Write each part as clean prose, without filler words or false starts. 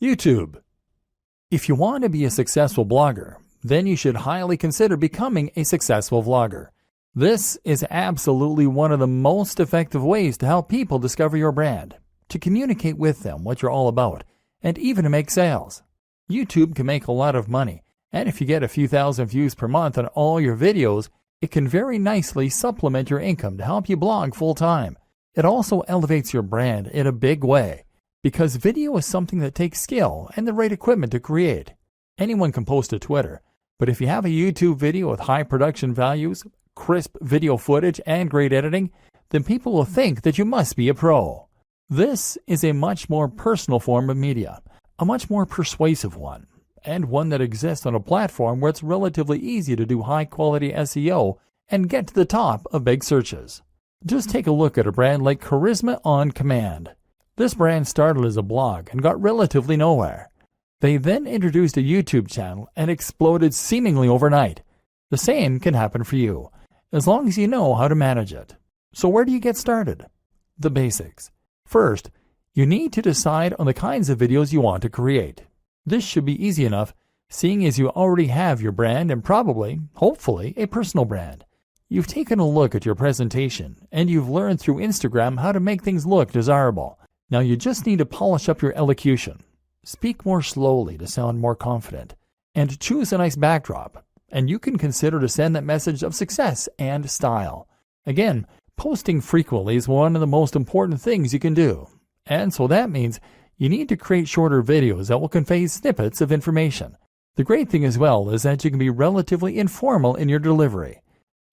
YouTube. If you want to be a successful blogger, then you should highly consider becoming a successful vlogger. This is absolutely one of the most effective ways to help people discover your brand, to communicate with them what you're all about, and even to make sales. YouTube can make a lot of money, and if you get a few thousand views per month on all your videos, it can very nicely supplement your income to help you blog full-time. It also elevates your brand in a big way, because video is something that takes skill and the right equipment to create. Anyone can post to Twitter, but if you have a YouTube video with high production values, crisp video footage, and great editing, then people will think that you must be a pro. This is a much more personal form of media, a much more persuasive one, and one that exists on a platform where it's relatively easy to do high-quality SEO and get to the top of big searches. Just take a look at a brand like Charisma on Command. This brand started as a blog and got relatively nowhere. They then introduced a YouTube channel and exploded seemingly overnight. The same can happen for you, as long as you know how to manage it. So where do you get started? The basics. First, you need to decide on the kinds of videos you want to create. This should be easy enough, seeing as you already have your brand and probably, hopefully, a personal brand. You've taken a look at your presentation, and you've learned through Instagram how to make things look desirable. Now you just need to polish up your elocution. Speak more slowly to sound more confident, and choose a nice backdrop, and you can consider to send that message of success and style. Again, posting frequently is one of the most important things you can do, and so that means you need to create shorter videos that will convey snippets of information. The great thing as well is that you can be relatively informal in your delivery.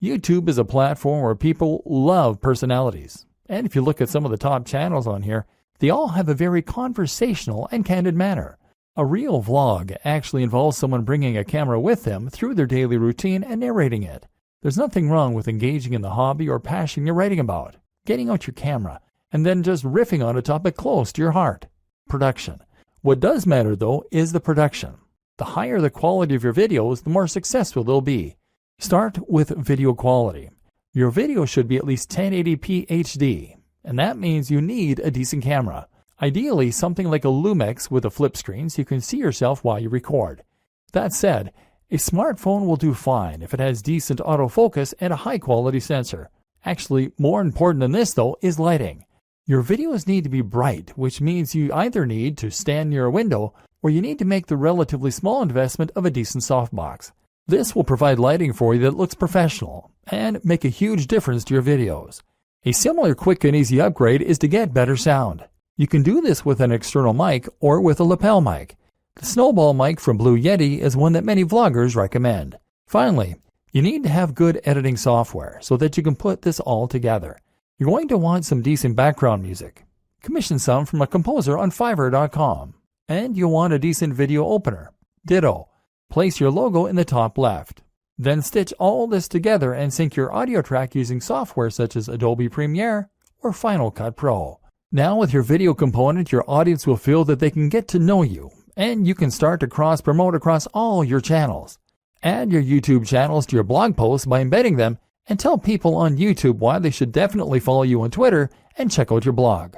YouTube is a platform where people love personalities, and if you look at some of the top channels on here, they all have a very conversational and candid manner. A real vlog actually involves someone bringing a camera with them through their daily routine and narrating it. There's nothing wrong with engaging in the hobby or passion you're writing about, getting out your camera, and then just riffing on a topic close to your heart. Production. What does matter, though, is the production. The higher the quality of your videos, the more successful they'll be. Start with video quality. Your video should be at least 1080p HD. And that means you need a decent camera. Ideally, something like a Lumix with a flip screen so you can see yourself while you record. That said, a smartphone will do fine if it has decent autofocus and a high-quality sensor. Actually, more important than this, though, is lighting. Your videos need to be bright, which means you either need to stand near a window or you need to make the relatively small investment of a decent softbox. This will provide lighting for you that looks professional and make a huge difference to your videos. A similar quick and easy upgrade is to get better sound. You can do this with an external mic or with a lapel mic. The Snowball mic from Blue Yeti is one that many vloggers recommend. Finally, you need to have good editing software so that you can put this all together. You're going to want some decent background music. Commission some from a composer on Fiverr.com. And you'll want a decent video opener. Ditto. Place your logo in the top left. Then stitch all this together and sync your audio track using software such as Adobe Premiere or Final Cut Pro. Now with your video component, your audience will feel that they can get to know you, and you can start to cross-promote across all your channels. Add your YouTube channels to your blog posts by embedding them, and tell people on YouTube why they should definitely follow you on Twitter and check out your blog.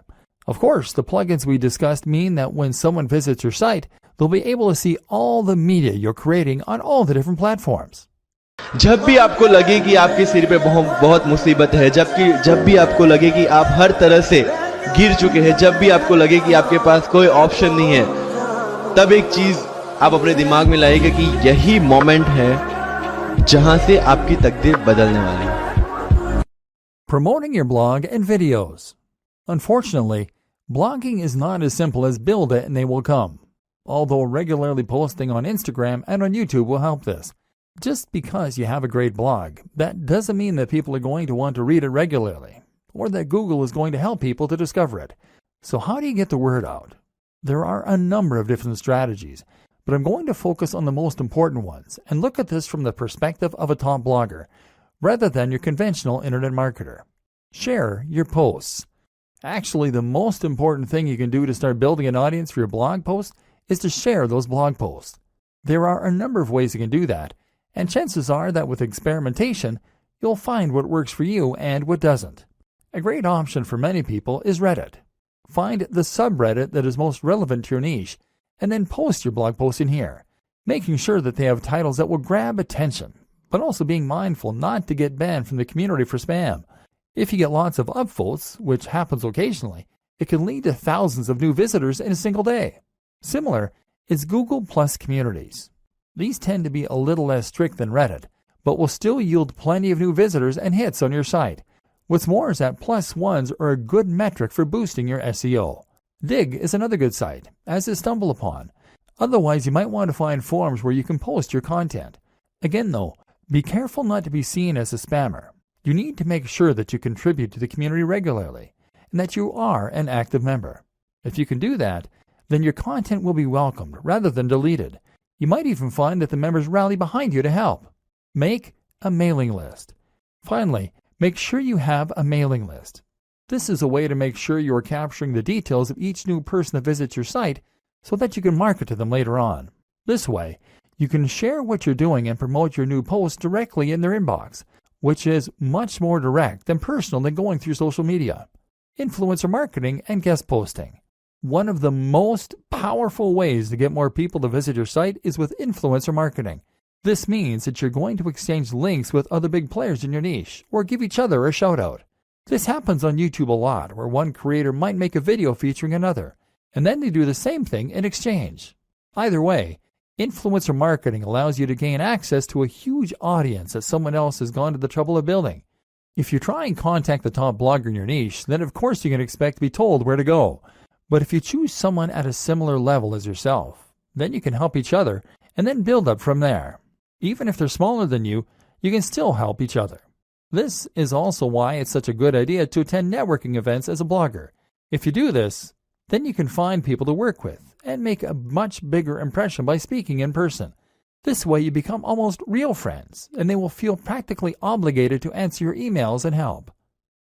Of course, the plugins we discussed mean that when someone visits your site, they'll be able to see all the media you're creating on all the different platforms. जब भी आपको लगे कि आपके सिर पे बहुत मुसीबत है, जब भी आपको लगे कि आप हर तरह से गिर चुके हैं, जब भी आपको लगे कि आपके पास कोई ऑप्शन नहीं है, तब एक चीज आप अपने दिमाग में लाइएगा कि यही मोमेंट है जहां से आपकी तकदीर बदलने वाली है. Promoting your blog and videos. Unfortunately, blogging is not as simple as build it and they will come. Although regularly posting on Instagram and on YouTube will help this. Just because you have a great blog, that doesn't mean that people are going to want to read it regularly, or that Google is going to help people to discover it. So how do you get the word out? There are a number of different strategies, but I'm going to focus on the most important ones and look at this from the perspective of a top blogger, rather than your conventional internet marketer. Share your posts. Actually, the most important thing you can do to start building an audience for your blog post is to share those blog posts. There are a number of ways you can do that, and chances are that with experimentation, you'll find what works for you and what doesn't. A great option for many people is Reddit. Find the subreddit that is most relevant to your niche and then post your blog post in here, making sure that they have titles that will grab attention, but also being mindful not to get banned from the community for spam. If you get lots of upvotes, which happens occasionally, it can lead to thousands of new visitors in a single day. Similar is Google Plus communities. These tend to be a little less strict than Reddit, but will still yield plenty of new visitors and hits on your site. What's more is that plus ones are a good metric for boosting your SEO. Digg is another good site, as is StumbleUpon. Otherwise, you might want to find forums where you can post your content. Again though, be careful not to be seen as a spammer. You need to make sure that you contribute to the community regularly, and that you are an active member. If you can do that, then your content will be welcomed rather than deleted. You might even find that the members rally behind you to help. Make a mailing list. Finally, make sure you have a mailing list. This is a way to make sure you are capturing the details of each new person that visits your site so that you can market to them later on. This way, you can share what you're doing and promote your new posts directly in their inbox, which is much more direct and personal than going through social media. Influencer marketing and guest posting. One of the most powerful ways to get more people to visit your site is with influencer marketing. This means that you're going to exchange links with other big players in your niche, or give each other a shout out. This happens on YouTube a lot, where one creator might make a video featuring another, and then they do the same thing in exchange. Either way, influencer marketing allows you to gain access to a huge audience that someone else has gone to the trouble of building. If you try and contact the top blogger in your niche, then of course you can expect to be told where to go. But if you choose someone at a similar level as yourself, then you can help each other and then build up from there. Even if they're smaller than you, you can still help each other. This is also why it's such a good idea to attend networking events as a blogger. If you do this, then you can find people to work with and make a much bigger impression by speaking in person. This way you become almost real friends, and they will feel practically obligated to answer your emails and help.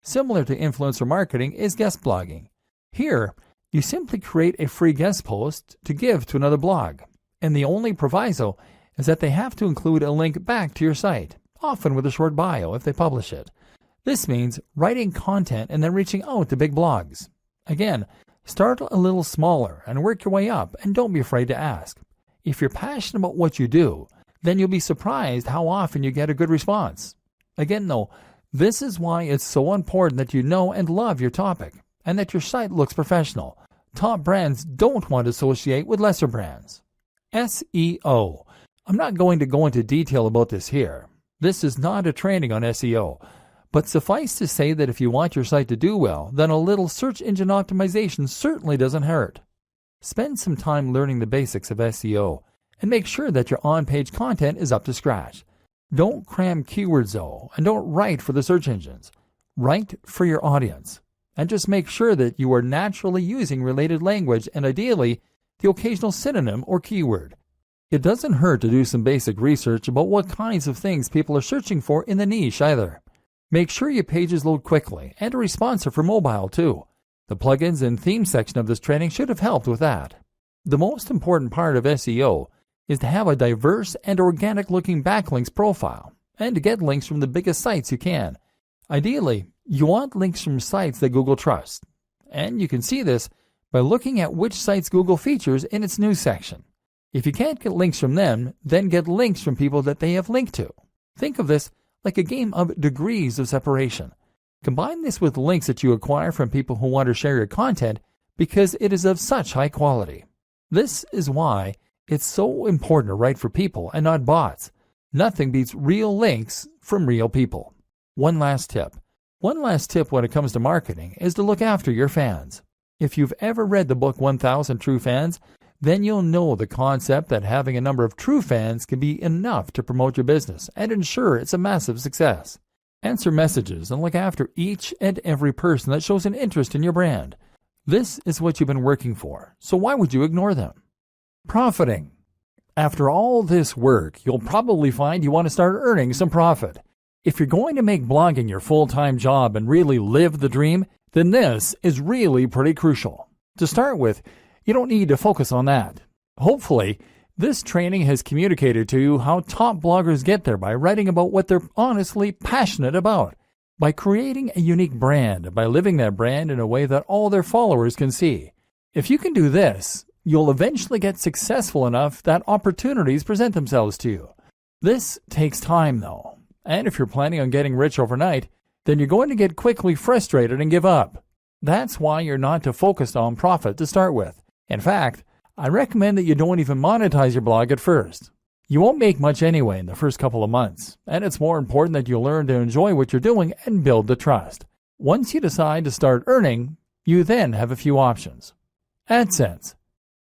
Similar to influencer marketing is guest blogging. Here, you simply create a free guest post to give to another blog, and the only proviso is that they have to include a link back to your site, often with a short bio if they publish it. This means writing content and then reaching out to big blogs. Again, start a little smaller and work your way up, and don't be afraid to ask. If you're passionate about what you do, then you'll be surprised how often you get a good response. Again though, this is why it's so important that you know and love your topic, and that your site looks professional. Top brands don't want to associate with lesser brands. SEO. I'm not going to go into detail about this here. This is not a training on SEO, but suffice to say that if you want your site to do well, then a little search engine optimization certainly doesn't hurt. Spend some time learning the basics of SEO, and make sure that your on-page content is up to scratch. Don't cram keywords though, and don't write for the search engines. Write for your audience, and just make sure that you are naturally using related language and ideally the occasional synonym or keyword. It doesn't hurt to do some basic research about what kinds of things people are searching for in the niche either. Make sure your pages load quickly and are responsive for mobile too. The plugins and theme section of this training should have helped with that. The most important part of SEO is to have a diverse and organic looking backlinks profile, and to get links from the biggest sites you can. Ideally, you want links from sites that Google trusts, and you can see this by looking at which sites Google features in its news section. If you can't get links from them, then get links from people that they have linked to. Think of this like a game of degrees of separation. Combine this with links that you acquire from people who want to share your content because it is of such high quality. This is why it's so important to write for people and not bots. Nothing beats real links from real people. One last tip when it comes to marketing is to look after your fans. If you've ever read the book 1000 True Fans, then you'll know the concept that having a number of true fans can be enough to promote your business and ensure it's a massive success. Answer messages and look after each and every person that shows an interest in your brand. This is what you've been working for, so why would you ignore them? Profiting. After all this work, you'll probably find you want to start earning some profit. If you're going to make blogging your full-time job and really live the dream, then this is really pretty crucial. To start with, you don't need to focus on that. Hopefully, this training has communicated to you how top bloggers get there by writing about what they're honestly passionate about, by creating a unique brand, by living that brand in a way that all their followers can see. If you can do this, you'll eventually get successful enough that opportunities present themselves to you. This takes time though, and if you're planning on getting rich overnight, then you're going to get quickly frustrated and give up. That's why you're not to focus on profit to start with. In fact, I recommend that you don't even monetize your blog at first. You won't make much anyway in the first couple of months, and it's more important that you learn to enjoy what you're doing and build the trust. Once you decide to start earning, you then have a few options. AdSense.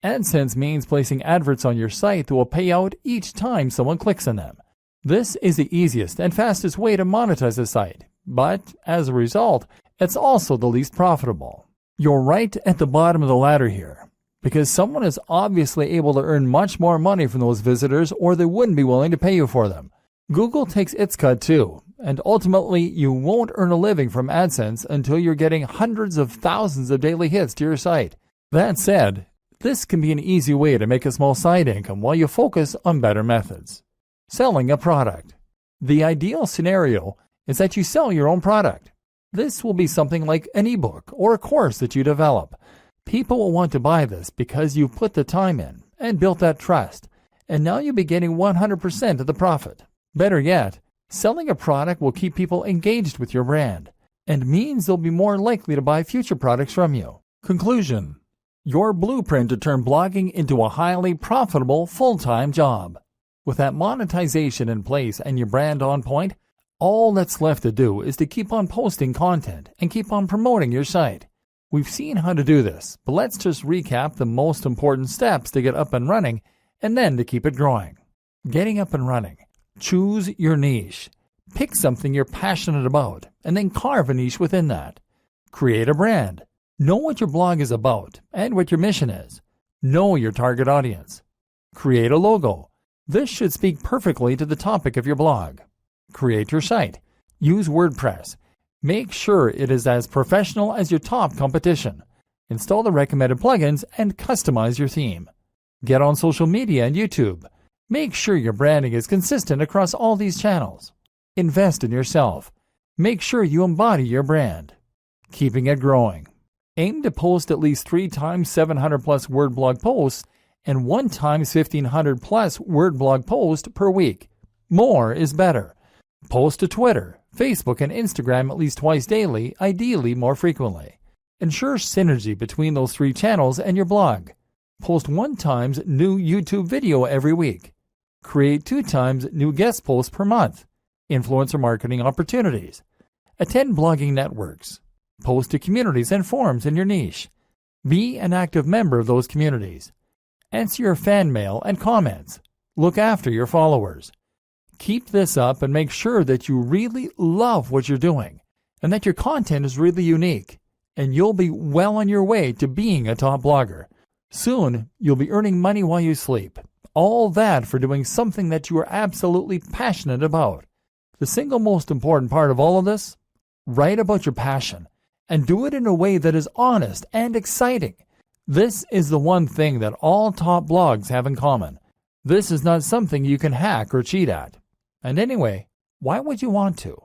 AdSense means placing adverts on your site that will pay out each time someone clicks on them. This is the easiest and fastest way to monetize a site, but as a result, it's also the least profitable. You're right at the bottom of the ladder here, because someone is obviously able to earn much more money from those visitors or they wouldn't be willing to pay you for them. Google takes its cut too, and ultimately you won't earn a living from AdSense until you're getting hundreds of thousands of daily hits to your site. That said, this can be an easy way to make a small side income while you focus on better methods. Selling a product. The ideal scenario is that you sell your own product. This will be something like an ebook or a course that you develop. People will want to buy this because you put the time in and built that trust, and now you'll be getting 100% of the profit. Better yet, selling a product will keep people engaged with your brand and means they'll be more likely to buy future products from you. Conclusion. Your blueprint to turn blogging into a highly profitable full-time job. With that monetization in place and your brand on point, all that's left to do is to keep on posting content and keep on promoting your site. We've seen how to do this, but let's just recap the most important steps to get up and running and then to keep it growing. Getting up and running. Choose your niche. Pick something you're passionate about and then carve a niche within that. Create a brand. Know what your blog is about and what your mission is. Know your target audience. Create a logo. This should speak perfectly to the topic of your blog. Create your site. Use WordPress. Make sure it is as professional as your top competition. Install the recommended plugins and customize your theme. Get on social media and YouTube. Make sure your branding is consistent across all these channels. Invest in yourself. Make sure you embody your brand. Keeping it growing. Aim to post at least 3 times 700 plus word blog posts and 1 times 1500 plus word blog post per week. More is better. Post to Twitter, Facebook, and Instagram at least twice daily, ideally more frequently. Ensure synergy between those 3 channels and your blog. Post 1 times new YouTube video every week. Create 2 times new guest posts per month. Influencer marketing opportunities. Attend blogging networks. Post to communities and forums in your niche. Be an active member of those communities. Answer your fan mail and comments. Look after your followers. Keep this up and make sure that you really love what you're doing and that your content is really unique, and you'll be well on your way to being a top blogger. Soon, you'll be earning money while you sleep. All that for doing something that you are absolutely passionate about. The single most important part of all of this? Write about your passion and do it in a way that is honest and exciting. This is the one thing that all top blogs have in common. This is not something you can hack or cheat at. And anyway, why would you want to?